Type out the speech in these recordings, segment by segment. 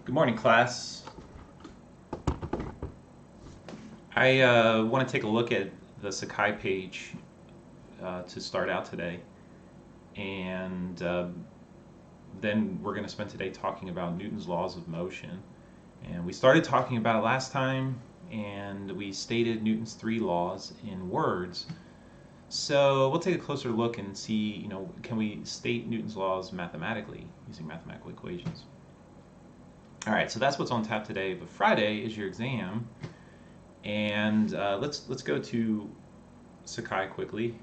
Good morning, class. I want to take a look at the Sakai page to start out today, and then we're going to spend today talking about Newton's laws of motion. And we started talking about it last time, and we stated Newton's three laws in words. So we'll take a closer look and see, can we state Newton's laws mathematically using mathematical equations? All right, so that's what's on tap today. But Friday is your exam, and let's go to Sakai quickly.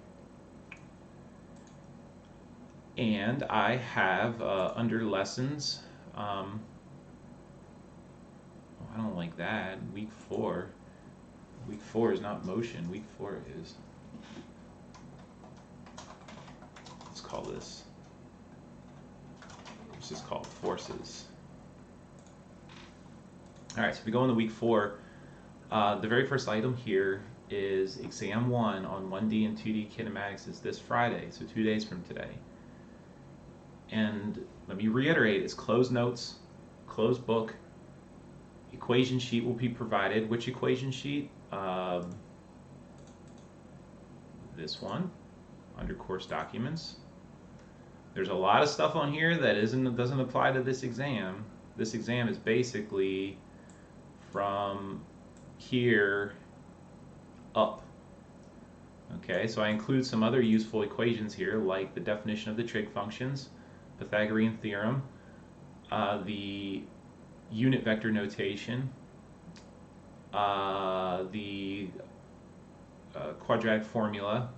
And I have under lessons. Oh, I don't like that. Week 4. Week 4 is not motion. Week 4 is. Let's call this. Let's just call it forces. All right, so if we go into week 4, the very first item here is exam 1 on 1D and 2D kinematics is this Friday, so 2 days from today. And let me reiterate, it's closed notes, closed book, equation sheet will be provided. Which equation sheet? This one, under course documents. There's a lot of stuff on here that doesn't apply to this exam. This exam is basically from here up. Okay, so I include some other useful equations here, like the definition of the trig functions, Pythagorean theorem, the unit vector notation, the quadratic formula.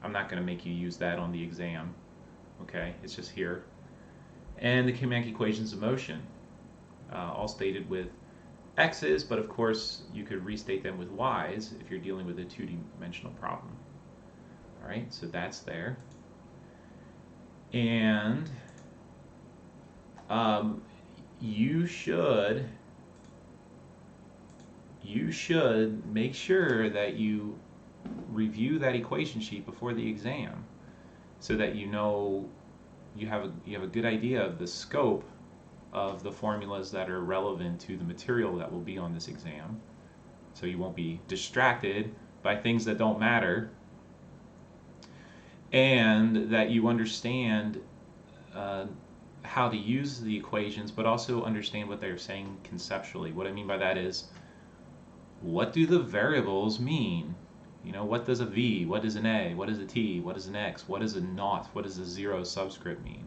I'm not going to make you use that on the exam. Okay, it's just here. And the kinematic equations of motion, all stated with x's, but of course you could restate them with y's if you're dealing with a two-dimensional problem. All right, so that's there. And you should make sure that you review that equation sheet before the exam, so that you have a good idea of the scope of the formulas that are relevant to the material that will be on this exam, so you won't be distracted by things that don't matter, and that you understand how to use the equations, but also understand what they're saying conceptually. What I mean by that is, what do the variables mean? What does a v, what is an a, what is a t, what is an x, what is a naught, what does a zero subscript mean?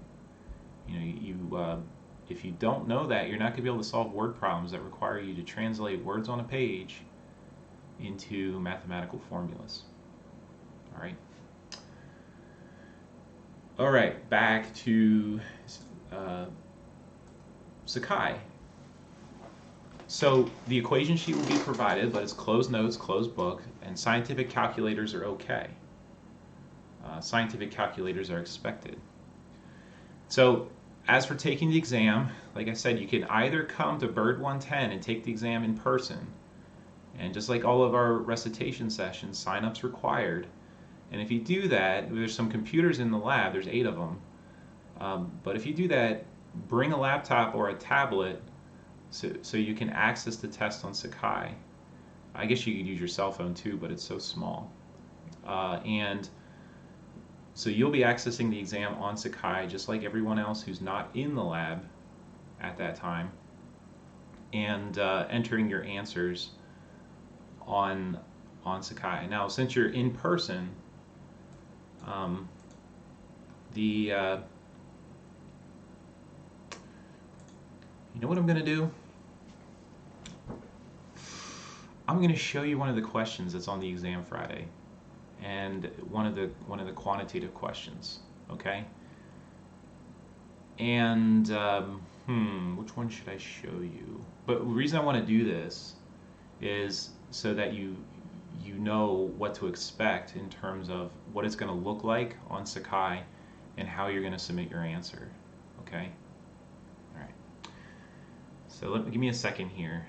If you don't know that, you're not going to be able to solve word problems that require you to translate words on a page into mathematical formulas. All right, back to Sakai. So the equation sheet will be provided, but it's closed notes, closed book, and scientific calculators are okay. Scientific calculators are expected. So as for taking the exam, like I said, you can either come to Bird 110 and take the exam in person, and just like all of our recitation sessions, sign-up's required. And if you do that, there's some computers in the lab, there's 8 of them, but if you do that, bring a laptop or a tablet so you can access the test on Sakai. I guess you could use your cell phone too, but it's so small. And so you'll be accessing the exam on Sakai just like everyone else who's not in the lab at that time, and entering your answers on Sakai. Now, since you're in person, you know what I'm going to do? I'm going to show you one of the questions that's on the exam Friday, and one of the quantitative questions. Okay. And which one should I show you? But the reason I want to do this is so that you know what to expect in terms of what it's going to look like on Sakai and how you're going to submit your answer. Okay. All right. So give me a second here.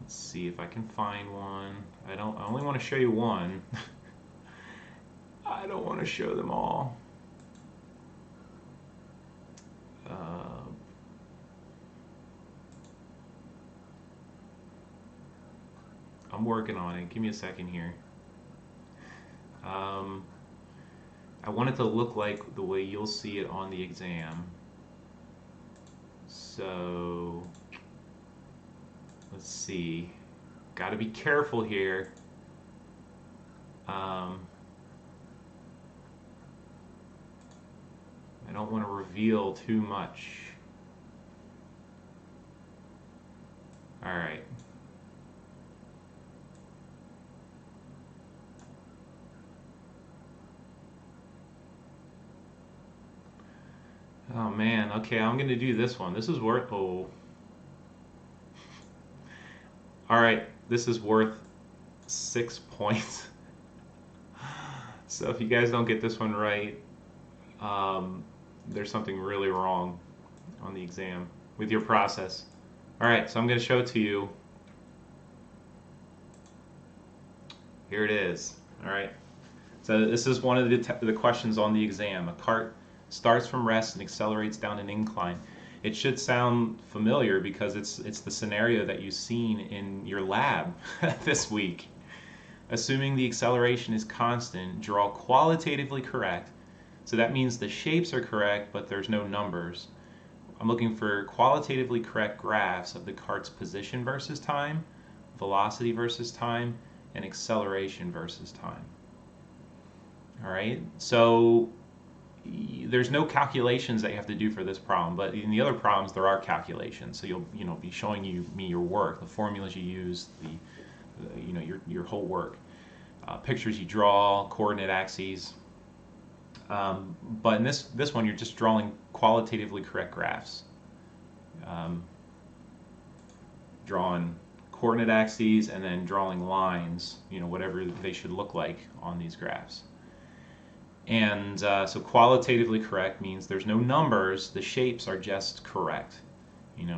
Let's see if I can find one. I only want to show you one. I don't want to show them all. I'm working on it. Give me a second here. I want it to look like the way you'll see it on the exam. So let's see. Got to be careful here. I don't want to reveal too much. All right. Oh man, okay, I'm gonna do this one. This is worth, oh. All right, this is worth 6 points. So if you guys don't get this one right, there's something really wrong on the exam with your process. All right, so I'm gonna show it to you. Here it is. All right, so this is one of the questions on the exam. A cart starts from rest and accelerates down an incline. It should sound familiar because it's the scenario that you've seen in your lab this week. Assuming the acceleration is constant, draw qualitatively correct. So that means the shapes are correct, but there's no numbers. I'm looking for qualitatively correct graphs of the cart's position versus time, velocity versus time, and acceleration versus time. All right, so there's no calculations that you have to do for this problem, but in the other problems there are calculations. So you'll be showing me your work, the formulas you use, your whole work, pictures you draw, coordinate axes. But in this one you're just drawing qualitatively correct graphs, drawing coordinate axes and then drawing lines, whatever they should look like on these graphs. And so qualitatively correct means there's no numbers, the shapes are just correct.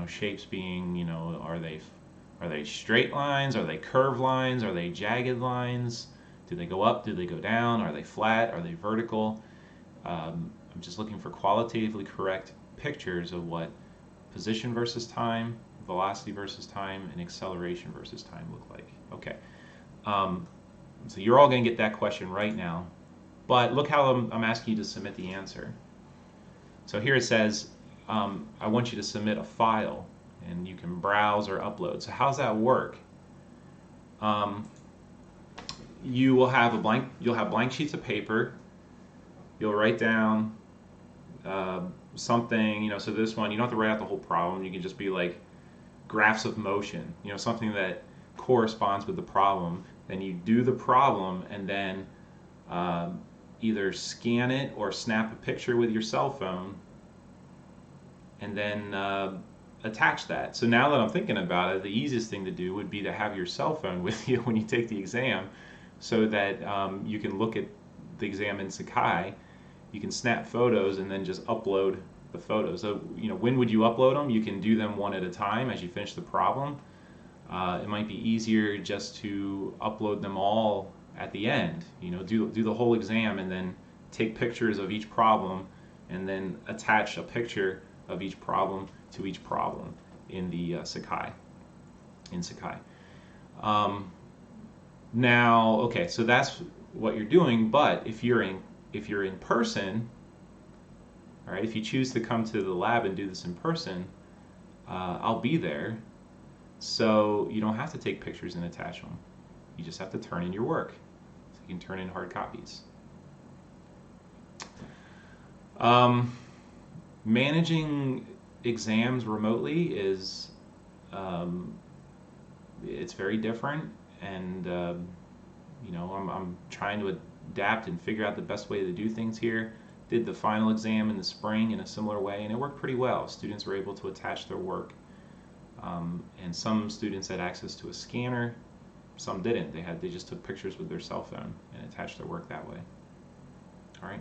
Shapes being, are they straight lines, are they curved lines, are they jagged lines, do they go up, do they go down, are they flat, are they vertical? I'm just looking for qualitatively correct pictures of what position versus time, velocity versus time, and acceleration versus time look like. Okay, so you're all going to get that question right now. But look how I'm asking you to submit the answer. So here it says, I want you to submit a file, and you can browse or upload. So how's that work? You will have you'll have blank sheets of paper. You'll write down something, so this one, you don't have to write out the whole problem. You can just be like graphs of motion, something that corresponds with the problem. Then you do the problem, and then either scan it or snap a picture with your cell phone and then attach that. So now that I'm thinking about it, the easiest thing to do would be to have your cell phone with you when you take the exam, so that you can look at the exam in Sakai, you can snap photos and then just upload the photos. So when would you upload them? You can do them one at a time as you finish the problem. It might be easier just to upload them all at the end, do the whole exam and then take pictures of each problem and then attach a picture of each problem to each problem in the Sakai. Now, okay, so that's what you're doing. But if you're in person, all right, if you choose to come to the lab and do this in person, I'll be there, so you don't have to take pictures and attach them. You just have to turn in your work. So you can turn in hard copies. Managing exams remotely is it's very different, and I'm trying to adapt and figure out the best way to do things here. Did the final exam in the spring in a similar way, and it worked pretty well. Students were able to attach their work, and some students had access to a scanner. Some didn't. They just took pictures with their cell phone and attached their work that way. All right.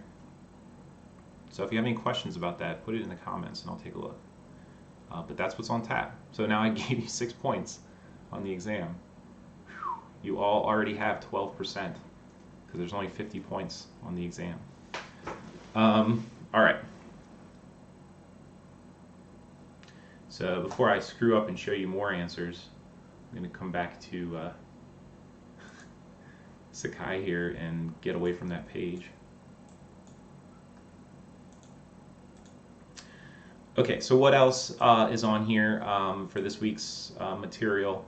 So if you have any questions about that, put it in the comments and I'll take a look. But that's what's on tap. So now I gave you 6 points on the exam. You all already have 12% because there's only 50 points on the exam. All right. So before I screw up and show you more answers, I'm going to come back to Sakai here and get away from that page. Okay, so what else is on here for this week's material?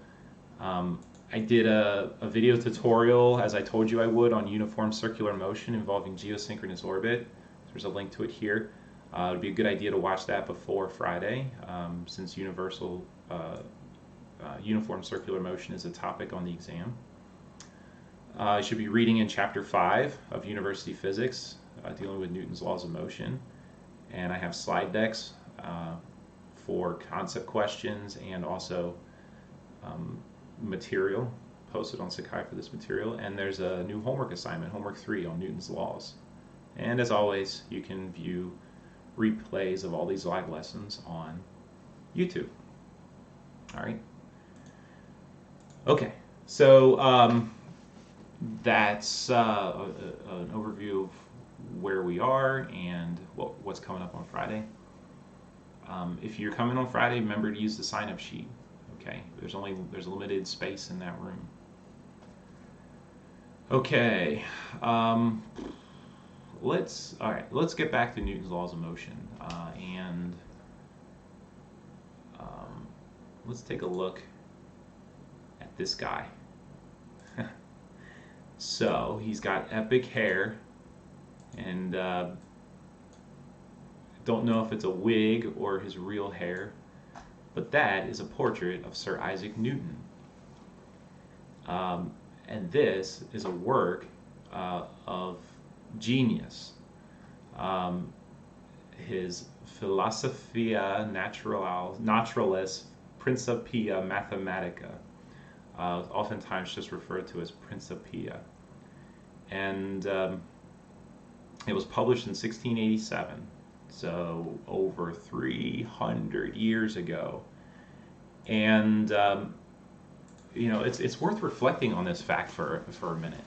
I did a video tutorial, as I told you I would, on uniform circular motion involving geosynchronous orbit. There's a link to it here. It would be a good idea to watch that before Friday, since uniform circular motion is a topic on the exam. I should be reading in Chapter 5 of University Physics, dealing with Newton's laws of motion. And I have slide decks for concept questions and also material posted on Sakai for this material. And there's a new homework assignment, homework 3 on Newton's laws. And as always, you can view replays of all these live lessons on YouTube. All right. Okay, so that's an overview of where we are and what's coming up on Friday. If you're coming on Friday, remember to use the sign-up sheet. Okay, there's limited space in that room. Okay, let's get back to Newton's laws of motion and let's take a look at this guy. So he's got epic hair, and don't know if it's a wig or his real hair, but that is a portrait of Sir Isaac Newton. And this is a work of genius. His Philosophia Naturalis Principia Mathematica, oftentimes just referred to as Principia. And it was published in 1687, so over 300 years ago. And you know, it's worth reflecting on this fact for a minute.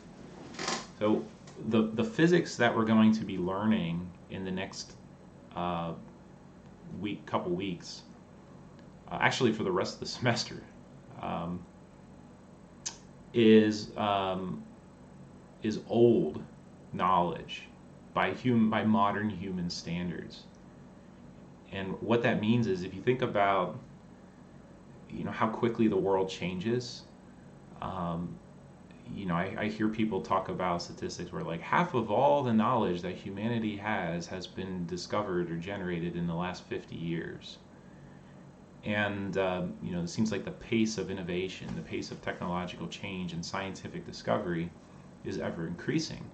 So the physics that we're going to be learning in the next couple weeks, actually for the rest of the semester, is old knowledge by modern human standards. And what that means is, if you think about, you know, how quickly the world changes, you know, I hear people talk about statistics where like half of all the knowledge that humanity has been discovered or generated in the last 50 years. And you know, it seems like the pace of innovation, the pace of technological change and scientific discovery is ever increasing.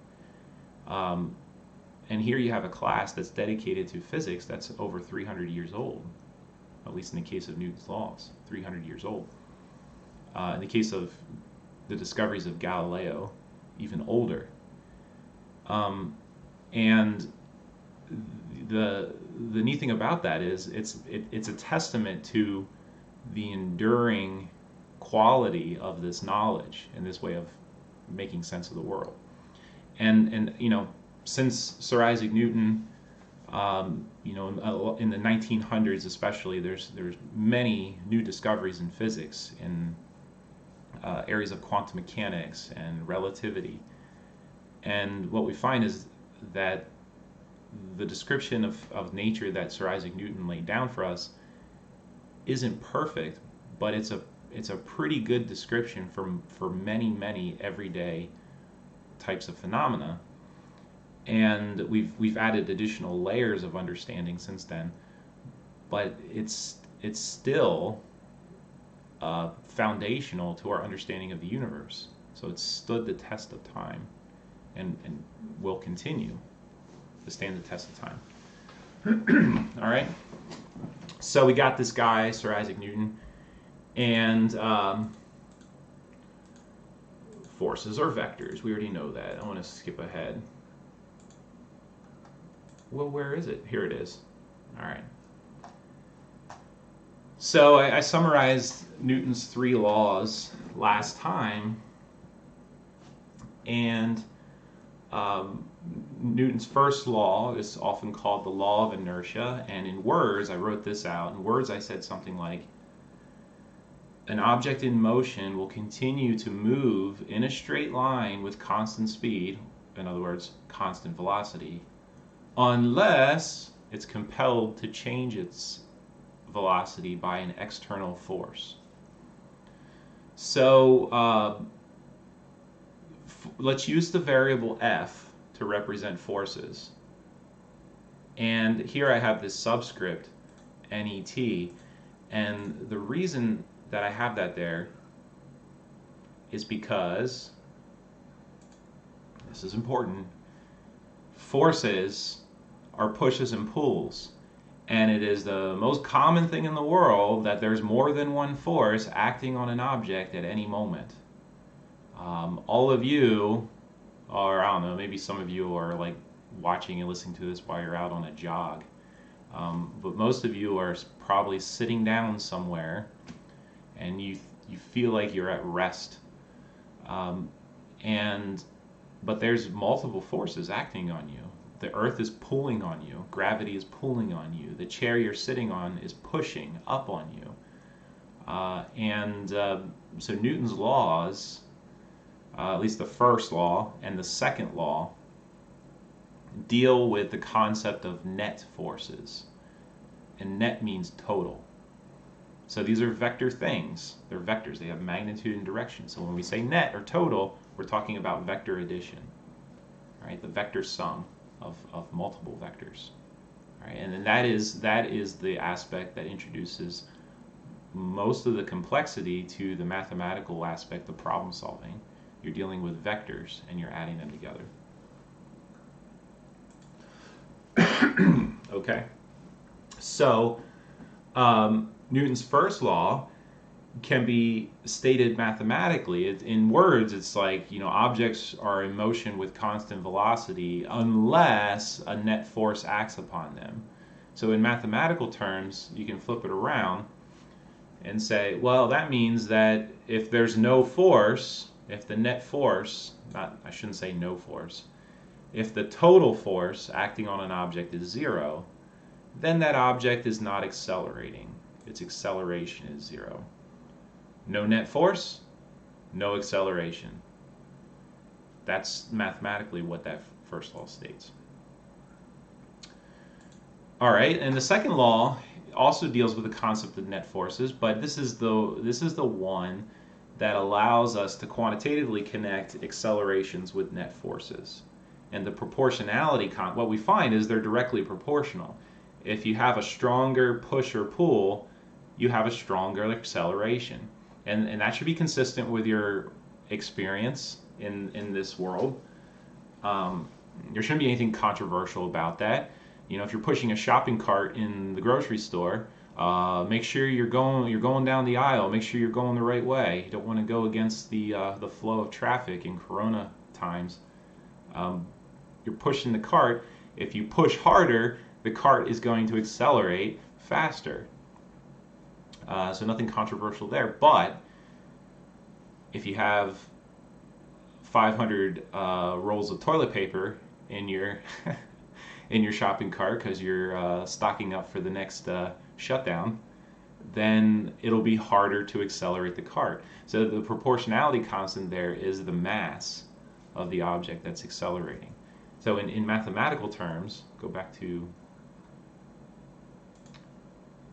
And here you have a class that's dedicated to physics that's over 300 years old, at least in the case of Newton's laws, 300 years old. In the case of the discoveries of Galileo, even older. And the neat thing about that is it's a testament to the enduring quality of this knowledge and this way of making sense of the world. And you know, since Sir Isaac Newton, you know, in the 1900s especially, there's many new discoveries in physics in areas of quantum mechanics and relativity. And what we find is that the description of nature that Sir Isaac Newton laid down for us isn't perfect, but it's a pretty good description for many everyday types of phenomena. And we've added additional layers of understanding since then, but it's still foundational to our understanding of the universe. So it's stood the test of time, and will continue to stand the test of time. All right. So we got this guy, Sir Isaac Newton, and forces are vectors. We already know that. I want to skip ahead. Well, where is it? Here it is. All right. So I summarized Newton's 3 laws last time, and Newton's first law is often called the law of inertia, and in words, I wrote this out. In words, I said something like, an object in motion will continue to move in a straight line with constant speed, in other words, constant velocity, unless it's compelled to change its velocity by an external force. So let's use the variable f to represent forces. And here I have this subscript, net, and the reason that I have that there is because, this is important, forces are pushes and pulls. And it is the most common thing in the world that there's more than one force acting on an object at any moment. All of you, or I don't know, maybe some of you are like watching and listening to this while you're out on a jog. But most of you are probably sitting down somewhere and you feel like you're at rest. But there's multiple forces acting on you. The earth is pulling on you. Gravity is pulling on you. The chair you're sitting on is pushing up on you. So Newton's laws, at least the first law and the second law, deal with the concept of net forces. And net means total. So these are vector things. They're vectors. They have magnitude and direction. So when we say net or total, we're talking about vector addition, right? The vector sum of multiple vectors, right? And then that is the aspect that introduces most of the complexity to the mathematical aspect of problem solving. You're dealing with vectors and you're adding them together. Okay, so Newton's first law can be stated mathematically. In words, it's like, objects are in motion with constant velocity unless a net force acts upon them. So in mathematical terms, you can flip it around and say, well, that means that if there's no force, if the net force, I shouldn't say no force, if the total force acting on an object is zero, then that object is not accelerating. Its acceleration is zero. No net force, no acceleration. That's mathematically what that first law states. All right, and the second law also deals with the concept of net forces, but this is the one that allows us to quantitatively connect accelerations with net forces. And the proportionality, what we find is they're directly proportional. If you have a stronger push or pull, you have a stronger acceleration. And that should be consistent with your experience in this world. There shouldn't be anything controversial about that. If you're pushing a shopping cart in the grocery store, make sure you're going down the aisle. Make sure you're going the right way. You don't want to go against the flow of traffic in Corona times. You're pushing the cart. If you push harder, the cart is going to accelerate faster. So nothing controversial there. But if you have 500 rolls of toilet paper in your in your shopping cart because you're stocking up for the next shutdown, then it'll be harder to accelerate the cart. So the proportionality constant there is the mass of the object that's accelerating. So in mathematical terms, go back to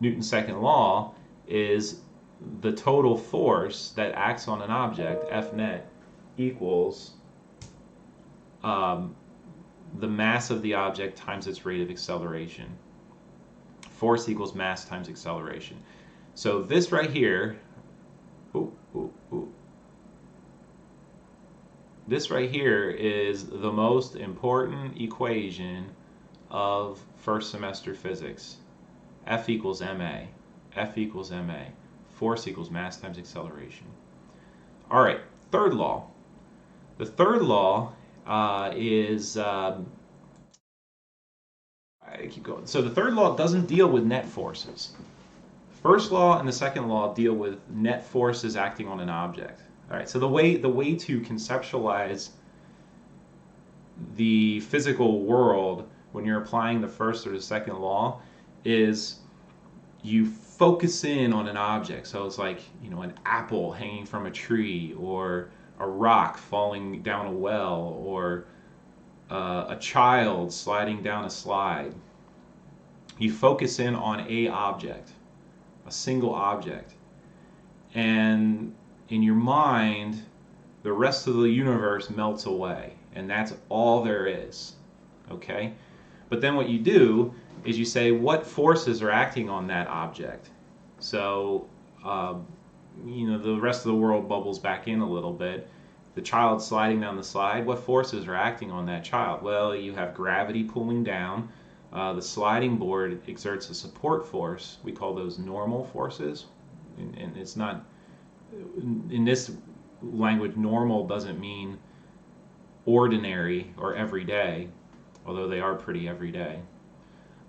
Newton's second law, is the total force that acts on an object, F net, equals the mass of the object times its rate of acceleration. Force equals mass times acceleration. So this right here, this right here is the most important equation of first semester physics. F equals ma. F equals ma. Force equals mass times acceleration. All right, third law. The third law is I keep going. So the third law doesn't deal with net forces. First law and the second law deal with net forces acting on an object. All right. So the way to conceptualize the physical world, when you're applying the first or the second law, is you focus in on an object. So it's like, an apple hanging from a tree, or a rock falling down a well, or a child sliding down a slide. You focus in on a object, a single object. And in your mind, the rest of the universe melts away. And that's all there is. Okay? But then what you do is you say, what forces are acting on that object? So, the rest of the world bubbles back in a little bit. The child sliding down the slide, what forces are acting on that child? Well, you have gravity pulling down. The sliding board exerts a support force. We call those normal forces. And it's not, in this language, normal doesn't mean ordinary or everyday, although they are pretty everyday.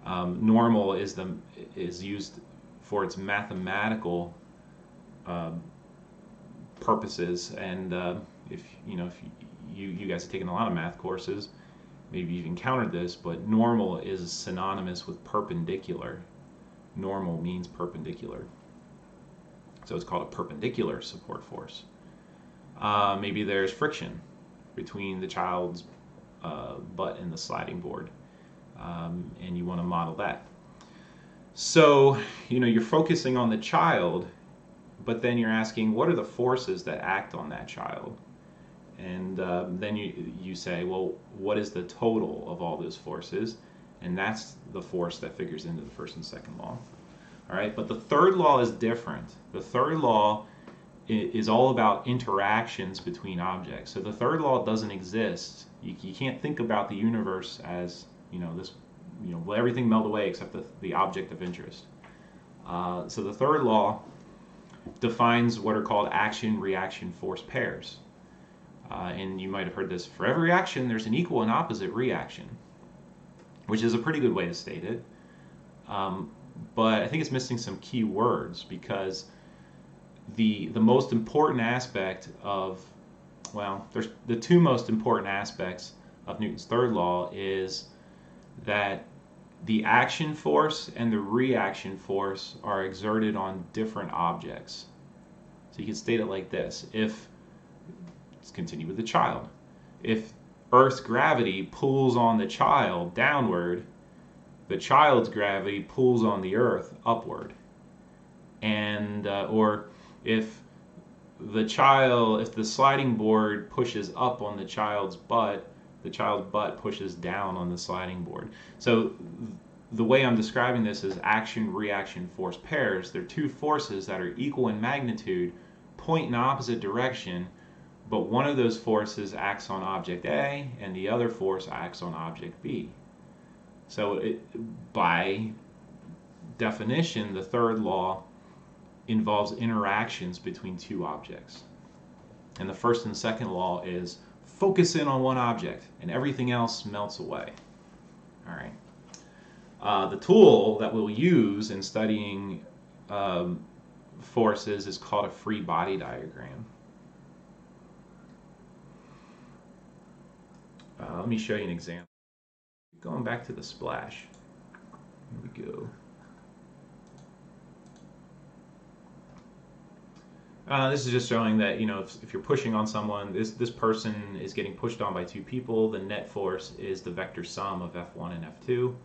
Normal is used for its mathematical purposes, and if you guys have taken a lot of math courses, maybe you've encountered this, but normal is synonymous with perpendicular. Normal means perpendicular, so it's called a perpendicular support force. Maybe there's friction between the child's butt and the sliding board, and you want to model that. So, you're focusing on the child, but then you're asking, what are the forces that act on that child? And then you say, well, what is the total of all those forces? And that's the force that figures into the first and second law. All right, but the third law is different. The third law is all about interactions between objects. So the third law doesn't exist. You can't think about the universe as, will everything melt away except the object of interest. So the third law defines what are called action-reaction force pairs. And you might have heard this: for every action, there's an equal and opposite reaction, which is a pretty good way to state it. But I think it's missing some key words, because the most important aspect of, there's the two most important aspects of Newton's third law is that the action force and the reaction force are exerted on different objects. So you can state it like this: let's continue with the child. If Earth's gravity pulls on the child downward, the child's gravity pulls on the Earth upward. And or if the sliding board pushes up on the child's butt pushes down on the sliding board. So the way I'm describing this is action-reaction force pairs. They're two forces that are equal in magnitude, point in opposite direction, but one of those forces acts on object A and the other force acts on object B. So by definition, the third law involves interactions between two objects. And the first and second law is focus in on one object and everything else melts away. All right. The tool that we'll use in studying forces is called a free body diagram. Let me show you an example. Going back to the splash. Here we go. This is just showing that, if you're pushing on someone, this person is getting pushed on by two people. The net force is the vector sum of F1 and F2.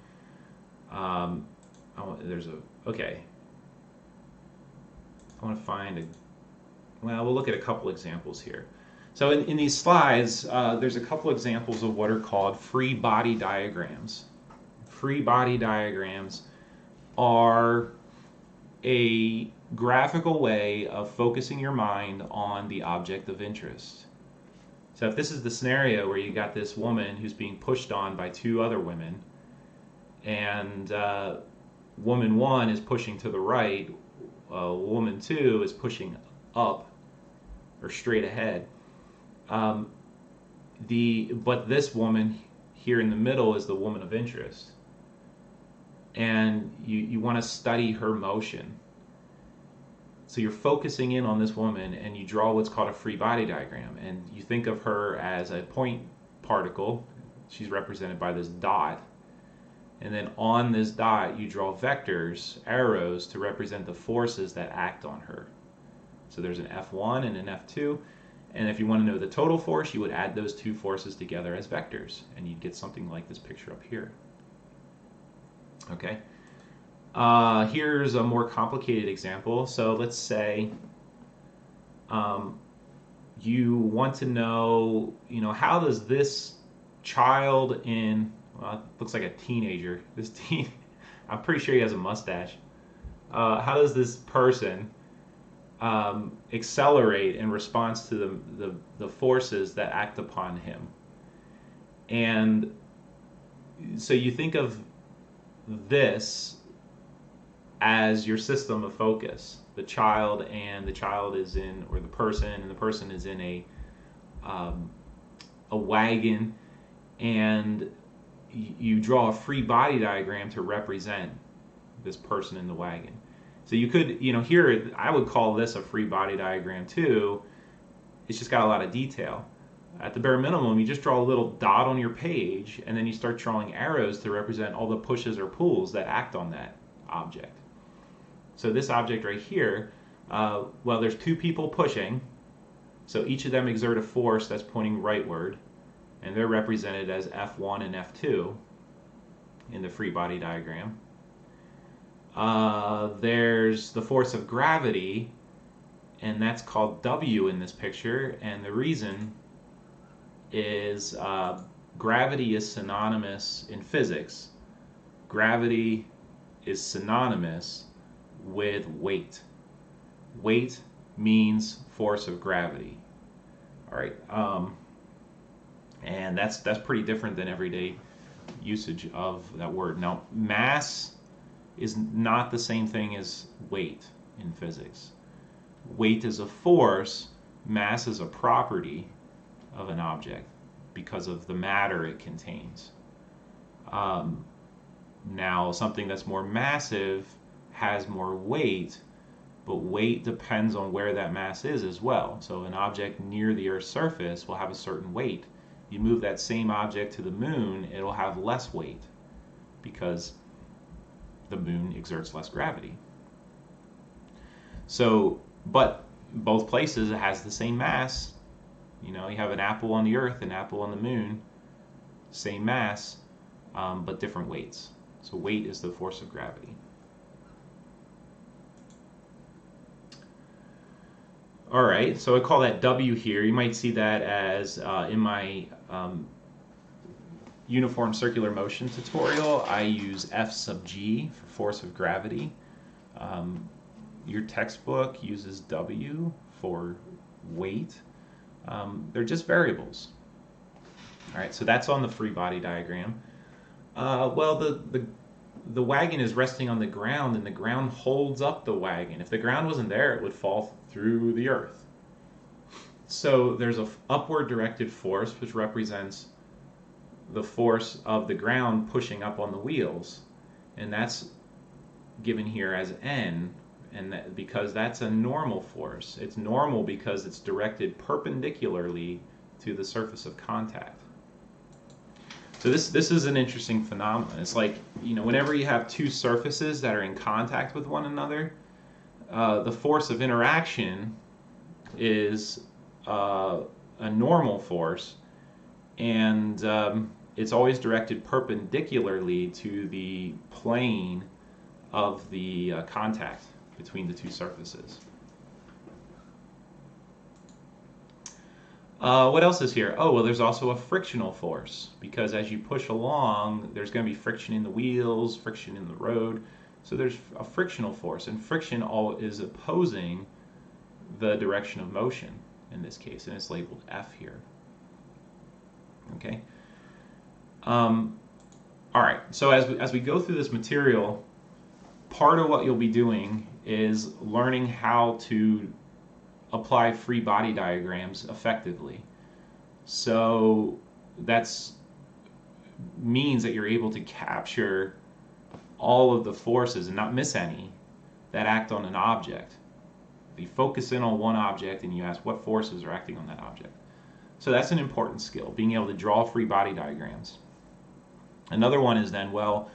Okay. I want to find we'll look at a couple examples here. So in these slides, there's a couple examples of what are called free body diagrams. Free body diagrams are a graphical way of focusing your mind on the object of interest. So if this is the scenario where you got this woman who's being pushed on by two other women, and woman one is pushing to the right, woman two is pushing up or straight ahead. But this woman here in the middle is the woman of interest, and you want to study her motion. So you're focusing in on this woman, and you draw what's called a free body diagram, and you think of her as a point particle, She's represented by this dot. And then on this dot, you draw vectors, arrows, to represent the forces that act on her. So there's an F1 and an F2. And if you want to know the total force, you would add those two forces together as vectors, and you'd get something like this picture up here. Okay. Here's a more complicated example. So let's say you want to know, how does this child in, well, it looks like a teenager. I'm pretty sure he has a mustache. How does this person accelerate in response to the forces that act upon him? And so you think of this as your system of focus. The child is in, or the person, and the person is in a wagon, and you draw a free body diagram to represent this person in the wagon. So you could, here I would call this a free body diagram too. It's just got a lot of detail. At the bare minimum, you just draw a little dot on your page, and then you start drawing arrows to represent all the pushes or pulls that act on that object. So this object right here, well, there's two people pushing, so each of them exert a force that's pointing rightward, and they're represented as F1 and F2 in the free body diagram. There's the force of gravity, and that's called W in this picture, and the reason is gravity is synonymous in physics. Gravity is synonymous with weight. Weight means force of gravity. All right, and that's pretty different than everyday usage of that word. Now, mass is not the same thing as weight in physics. Weight is a force, mass is a property of an object because of the matter it contains. Now, something that's more massive has more weight, but weight depends on where that mass is as well. So an object near the Earth's surface will have a certain weight. You move that same object to the moon, it'll have less weight because the moon exerts less gravity. So, but both places it has the same mass. You have an apple on the Earth, an apple on the moon, same mass, but different weights. So weight is the force of gravity. All right, so I call that W here. You might see that as in my uniform circular motion tutorial, I use F sub G for force of gravity. Your textbook uses W for weight. They're just variables. All right, so that's on the free body diagram. Well, the wagon is resting on the ground, and the ground holds up the wagon. If the ground wasn't there, it would fall through the earth. So there's an upward directed force, which represents the force of the ground pushing up on the wheels, and that's given here as N, and because that's a normal force. It's normal because it's directed perpendicularly to the surface of contact. So this is an interesting phenomenon. It's like, whenever you have two surfaces that are in contact with one another, the force of interaction is a normal force, and it's always directed perpendicularly to the plane of the contact between the two surfaces. What else is here? Oh, well, there's also a frictional force, because as you push along, there's going to be friction in the wheels, friction in the road. So there's a frictional force, and friction is opposing the direction of motion in this case, and it's labeled F here. Okay. All right. So as we go through this material, part of what you'll be doing is learning how to apply free body diagrams effectively. So that's means that you're able to capture all of the forces and not miss any that act on an object. You focus in on one object and you ask what forces are acting on that object. So that's an important skill, being able to draw free body diagrams. Another one is then, well,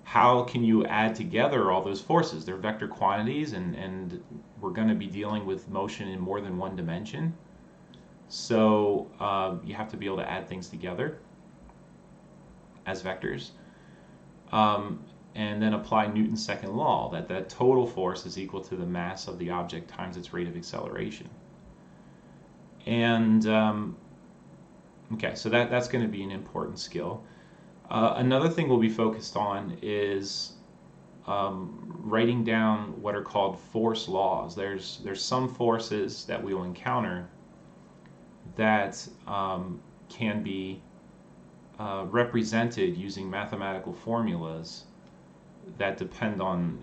how can you add together all those forces? They're vector quantities, and we're going to be dealing with motion in more than one dimension. So you have to be able to add things together as vectors. And then apply Newton's second law, that total force is equal to the mass of the object times its rate of acceleration. And okay, so that's going to be an important skill. Another thing we'll be focused on is writing down what are called force laws. There's some forces that we will encounter that can be represented using mathematical formulas that depend on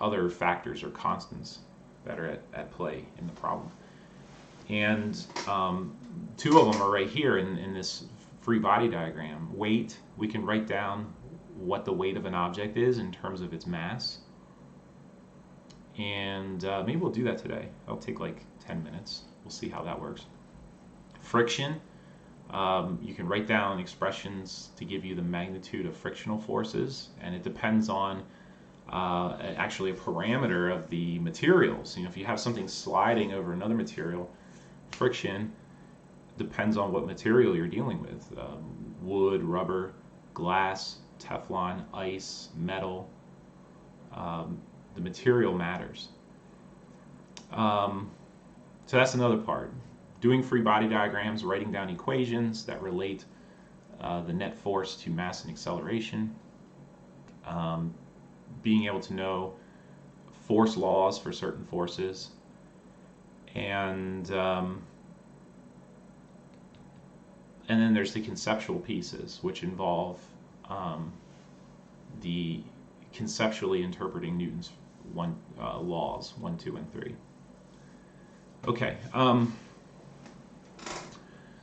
other factors or constants that are at play in the problem. And two of them are right here in this free body diagram. Weight, we can write down what the weight of an object is in terms of its mass. And maybe we'll do that today. It'll take like 10 minutes. We'll see how that works. Friction, you can write down expressions to give you the magnitude of frictional forces, and it depends on actually a parameter of the materials. You know, if you have something sliding over another material, friction depends on what material you're dealing with. Wood, rubber, glass, Teflon, ice, metal. The material matters. So that's another part. Doing free body diagrams, writing down equations that relate the net force to mass and acceleration. Being able to know force laws for certain forces. And then there's the conceptual pieces, which involve the conceptually interpreting Newton's laws 1, 2, and 3. Okay.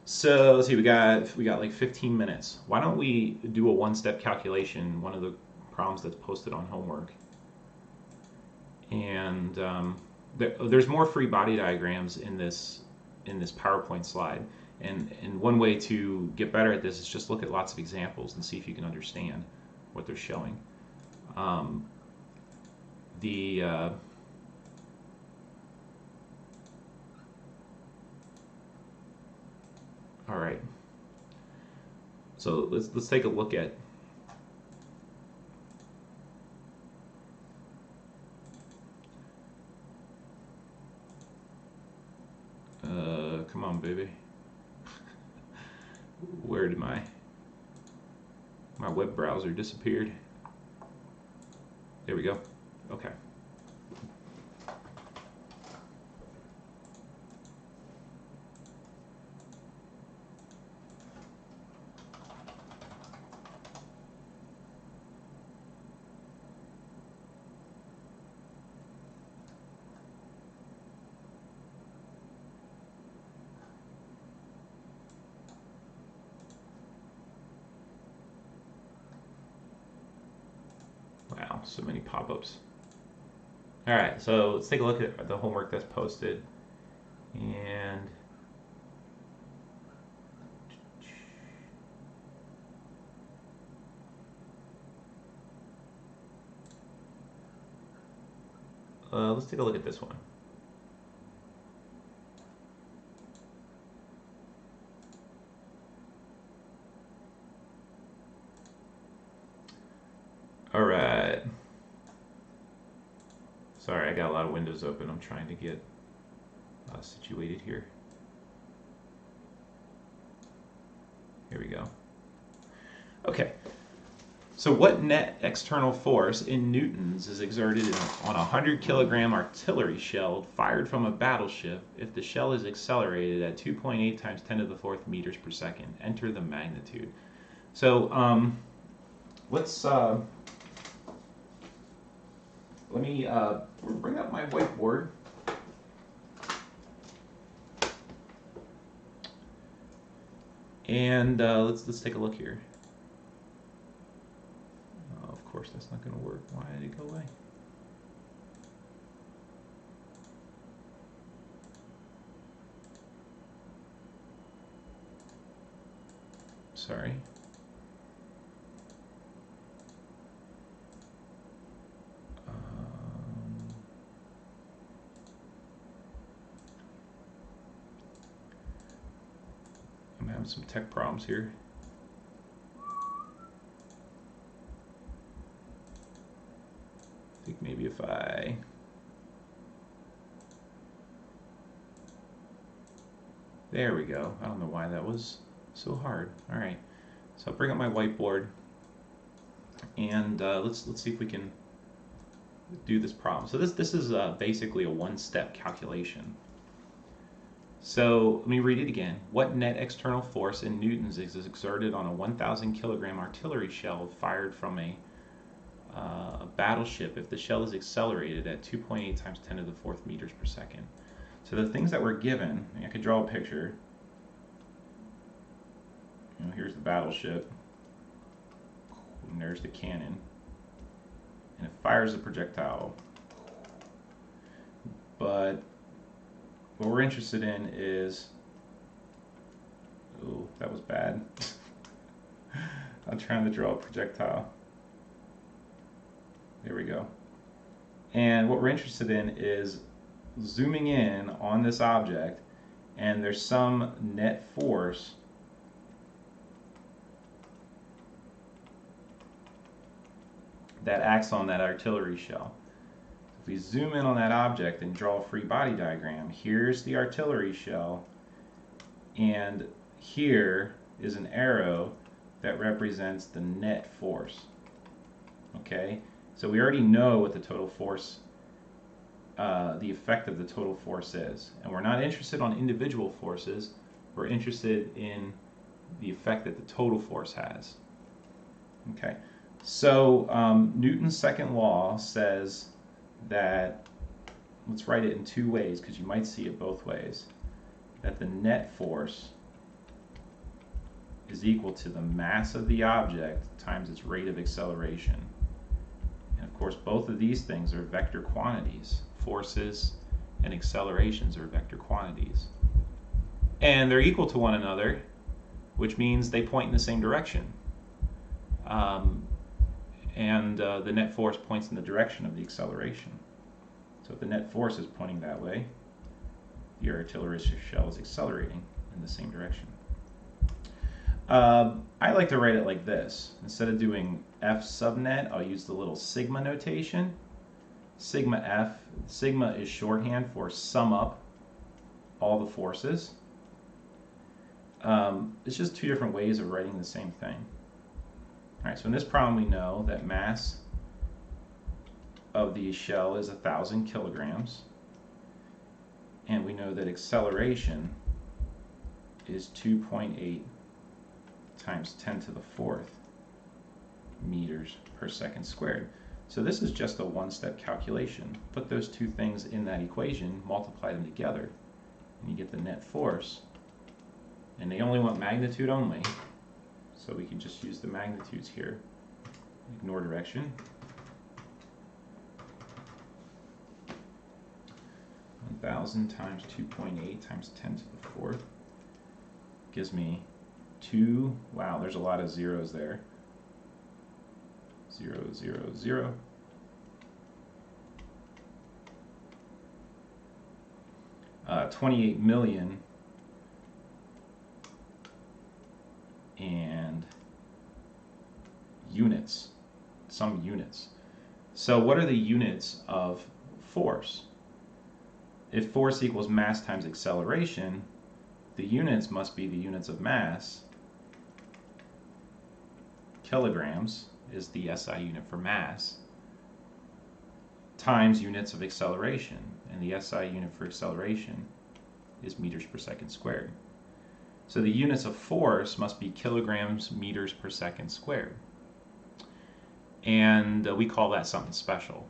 So let's see. We got like 15 minutes. Why don't we do a one-step calculation? One of the problems that's posted on homework. And there's more free body diagrams in this PowerPoint slide. And one way to get better at this is just look at lots of examples and see if you can understand what they're showing. All right. So let's take a look at come on, baby. Where did my web browser disappeared? There we go. Okay. Wow, so many pop-ups. All right, so let's take a look at the homework that's posted. And let's take a look at this one. All right. Sorry, I got a lot of windows open. I'm trying to get situated here. Here we go. Okay. So what net external force in newtons is exerted on a 100-kilogram artillery shell fired from a battleship if the shell is accelerated at 2.8 times 10 to the 4th meters per second? Enter the magnitude. So let's let me bring up my whiteboard. And let's take a look here. Oh, of course, that's not going to work. Why did it go away? sorry. I'm having some tech problems here. I think maybe if I there we go. I don't know why that was so hard. All right, so I'll bring up my whiteboard and let's see if we can do this problem. So this is basically a one-step calculation. So let me read it again. What net external force in newtons is exerted on a 1,000 kilogram artillery shell fired from a battleship if the shell is accelerated at 2.8 times 10 to the 4th meters per second? So the things that were given, I could draw a picture. You know, here's the battleship, and there's the cannon, and it fires the projectile. But what we're interested in is, oh, that was bad. I'm trying to draw a projectile. There we go. And what we're interested in is zooming in on this object, and there's some net force that acts on that artillery shell. If we zoom in on that object and draw a free body diagram, here's the artillery shell, and here is an arrow that represents the net force. Okay, so we already know what the total force, the effect of the total force is, and we're not interested on individual forces. We're interested in the effect that the total force has. Okay, so Newton's second law says that, let's write it in two ways because you might see it both ways, that the net force is equal to the mass of the object times its rate of acceleration. And of course both of these things are vector quantities. Forces and accelerations are vector quantities. And they're equal to one another, which means they point in the same direction. The net force points in the direction of the acceleration. So if the net force is pointing that way, the artillery shell is accelerating in the same direction. I like to write it like this. Instead of doing F subnet, I'll use the little sigma notation. Sigma F, sigma is shorthand for sum up all the forces. It's just two different ways of writing the same thing. All right, so in this problem we know that mass of the shell is 1,000 kilograms, and we know that acceleration is 2.8 times 10 to the 4th meters per second squared. So this is just a one-step calculation. Put those two things in that equation, multiply them together, and you get the net force. And they only want magnitude only, so we can just use the magnitudes here. Ignore direction. 1,000 times 2.8 times 10 to the 4th gives me 2, wow, there's a lot of zeros there. 0, 0, 0. Uh, 28 million and units, some units. So what are the units of force? If force equals mass times acceleration, the units must be the units of mass. Kilograms is the SI unit for mass, times units of acceleration, and the SI unit for acceleration is meters per second squared. So the units of force must be kilograms meters per second squared. And we call that something special.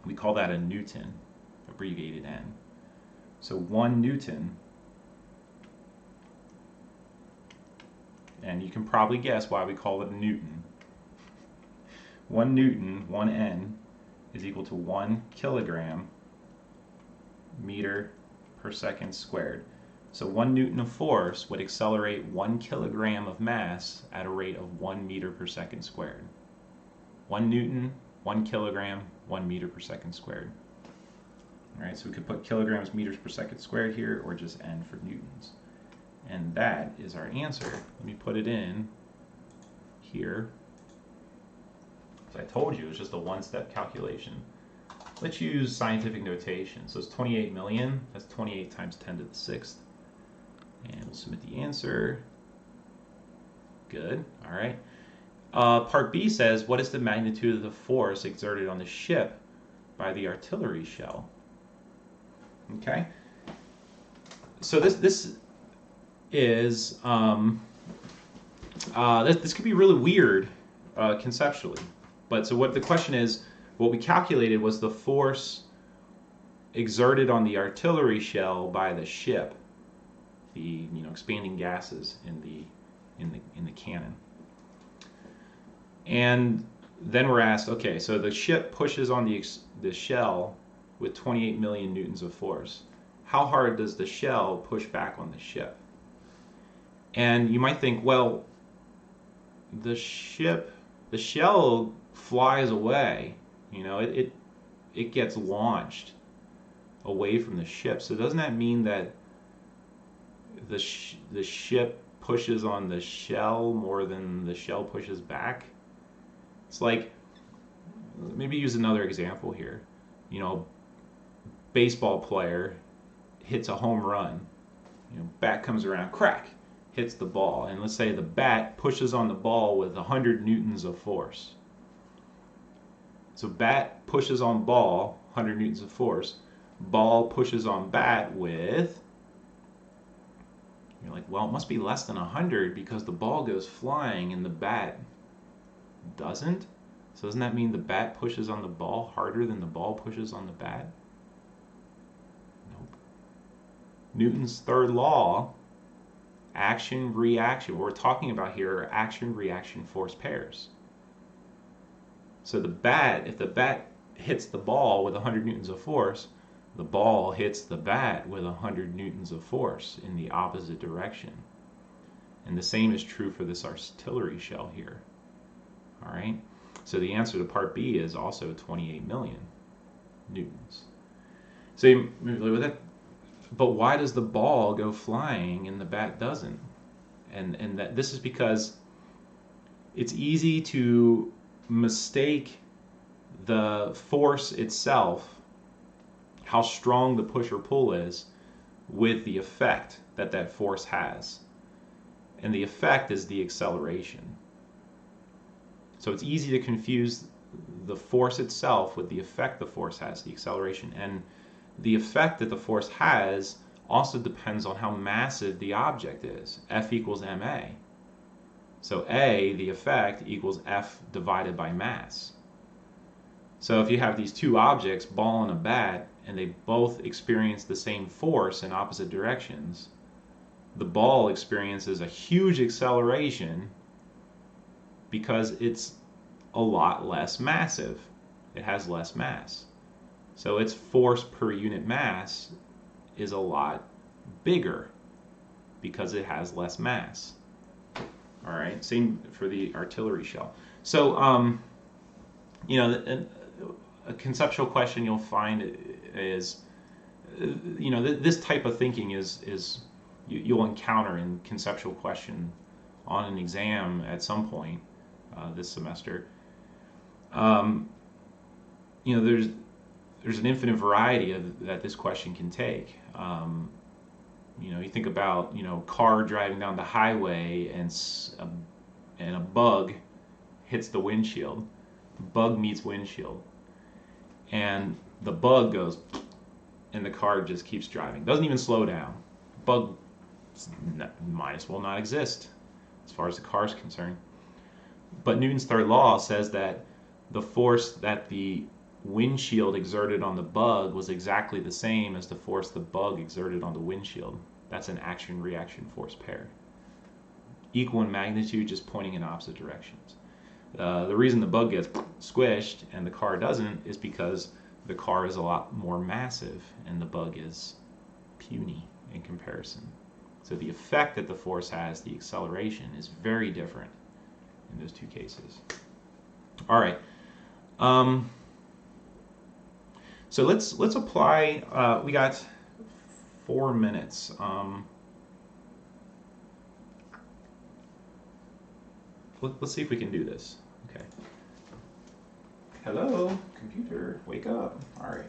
We call that a Newton, abbreviated N. So 1 Newton, and you can probably guess why we call it a Newton. 1 Newton, 1 N, is equal to 1 kilogram meter per second squared. So 1 Newton of force would accelerate 1 kilogram of mass at a rate of 1 meter per second squared. 1 Newton, 1 kilogram, 1 meter per second squared. All right, so we could put kilograms meters per second squared here, or just N for newtons. And that is our answer. Let me put it in here. So I told you it's just a one-step calculation. Let's use scientific notation. So it's 28 million. That's 28 times 10 to the 6th. And we'll submit the answer. Good. All right. Part B says, what is the magnitude of the force exerted on the ship by the artillery shell? Okay. So this is this could be really weird conceptually. But so what the question is, what we calculated was the force exerted on the artillery shell by the ship, the expanding gases in the cannon. And then we're asked, okay, so the ship pushes on the shell with 28 million newtons of force. How hard does the shell push back on the ship? And you might think, well, the shell flies away. It gets launched away from the ship. So doesn't that mean that the ship pushes on the shell more than the shell pushes back? It's like, maybe use another example here. Baseball player hits a home run. Bat comes around, crack, hits the ball, and let's say the bat pushes on the ball with 100 newtons of force. So bat pushes on ball, 100 newtons of force. Ball pushes on bat with, you're like, well, it must be less than 100 because the ball goes flying and the bat doesn't. So doesn't that mean the bat pushes on the ball harder than the ball pushes on the bat? Nope. Newton's third law, action, reaction. What we're talking about here are action, reaction, force pairs. So if the bat hits the ball with 100 newtons of force, the ball hits the bat with 100 newtons of force in the opposite direction. And the same is true for this artillery shell here. All right? So the answer to part B is also 28 million newtons. So you may be with that, but why does the ball go flying and the bat doesn't? And this is because it's easy to mistake the force itself, how strong the push or pull is, with the effect that force has. And the effect is the acceleration. So it's easy to confuse the force itself with the effect the force has, the acceleration. And the effect that the force has also depends on how massive the object is. F equals ma. So A, the effect, equals F divided by mass. So if you have these two objects, ball and a bat, and they both experience the same force in opposite directions, the ball experiences a huge acceleration because it's a lot less massive. It has less mass. So its force per unit mass is a lot bigger because it has less mass. All right, same for the artillery shell. So, a conceptual question you'll find is, this type of thinking is you'll encounter in conceptual question on an exam at some point this semester. There's an infinite variety that this question can take. You think about car driving down the highway and a bug hits the windshield. Bug meets windshield, and the bug goes, and the car just keeps driving. Doesn't even slow down. Bug might as well not exist as far as the car is concerned. But Newton's third law says that the force that the windshield exerted on the bug was exactly the same as the force the bug exerted on the windshield. That's an action-reaction force pair. Equal in magnitude, just pointing in opposite directions. The reason the bug gets squished and the car doesn't is because the car is a lot more massive and the bug is puny in comparison. So the effect that the force has, the acceleration, is very different in those two cases. All right. So let's apply. We got 4 minutes. Let's see if we can do this. Okay. Hello, computer, wake up. All right.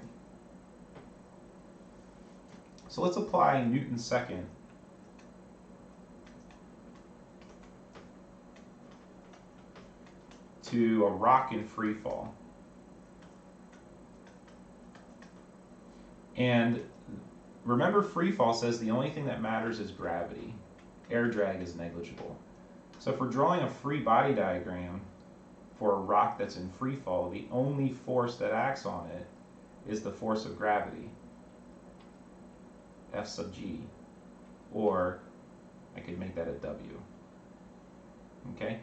So let's apply Newton's second to a rock in free fall. And remember, free fall says the only thing that matters is gravity. Air drag is negligible. So if we're drawing a free body diagram for a rock that's in free fall, the only force that acts on it is the force of gravity, F sub g, or I could make that a W. Okay?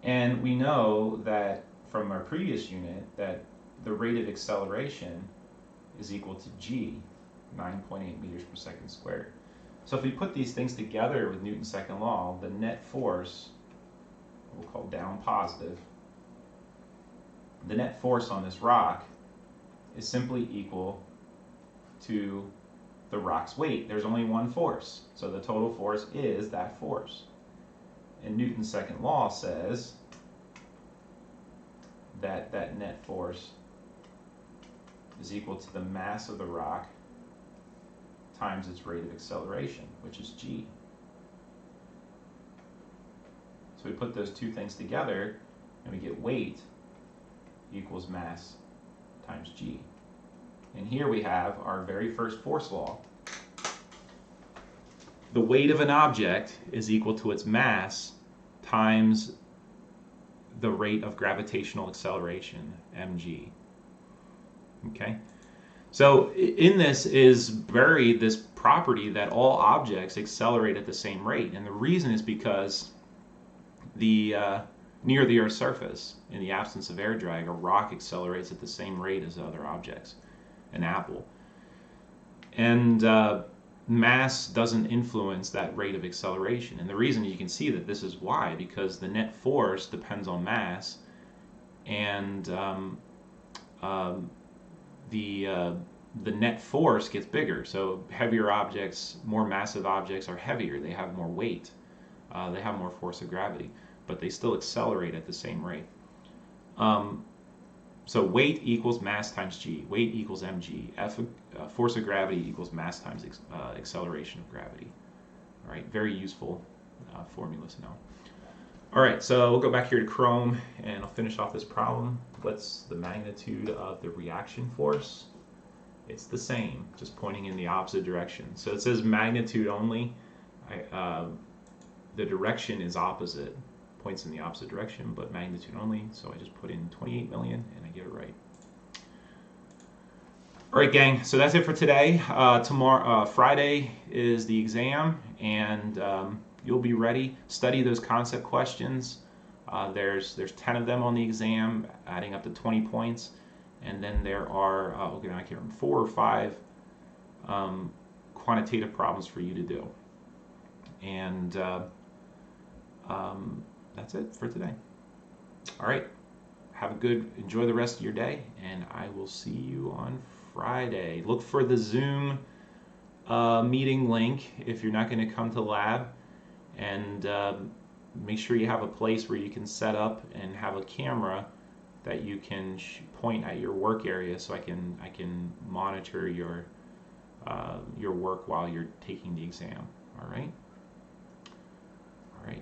And we know that from our previous unit that the rate of acceleration is equal to g, 9.8 meters per second squared. So if we put these things together with Newton's second law, the net force, we'll call down positive, the net force on this rock is simply equal to the rock's weight. There's only one force, so the total force is that force. And Newton's second law says that that net force is equal to the mass of the rock times its rate of acceleration, which is g. So we put those two things together and we get weight equals mass times g. And here we have our very first force law. The weight of an object is equal to its mass times the rate of gravitational acceleration, mg. Okay? So in this is buried this property that all objects accelerate at the same rate. And the reason is because near the Earth's surface, in the absence of air drag, a rock accelerates at the same rate as other objects, an apple. And mass doesn't influence that rate of acceleration. And the reason you can see that this is why, because the net force depends on mass, and the net force gets bigger. So heavier objects, more massive objects are heavier. They have more weight. They have more force of gravity, but they still accelerate at the same rate. So weight equals mass times g. Weight equals mg. Force of gravity equals mass times acceleration of gravity. All right, very useful formulas now. All right, so we'll go back here to Chrome, and I'll finish off this problem. What's the magnitude of the reaction force? It's the same, just pointing in the opposite direction. So it says magnitude only. The direction is opposite, points in the opposite direction, but magnitude only. So I just put in 28 million, and I get it right. All right, gang, so that's it for today. Friday is the exam, and you'll be ready. Study those concept questions. There's 10 of them on the exam, adding up to 20 points. And then there are, I can't remember, 4 or 5 quantitative problems for you to do. And that's it for today. All right. Enjoy the rest of your day, and I will see you on Friday. Look for the Zoom meeting link if you're not going to come to lab, and make sure you have a place where you can set up and have a camera that you can point at your work area, so I can monitor your work while you're taking the exam. All right.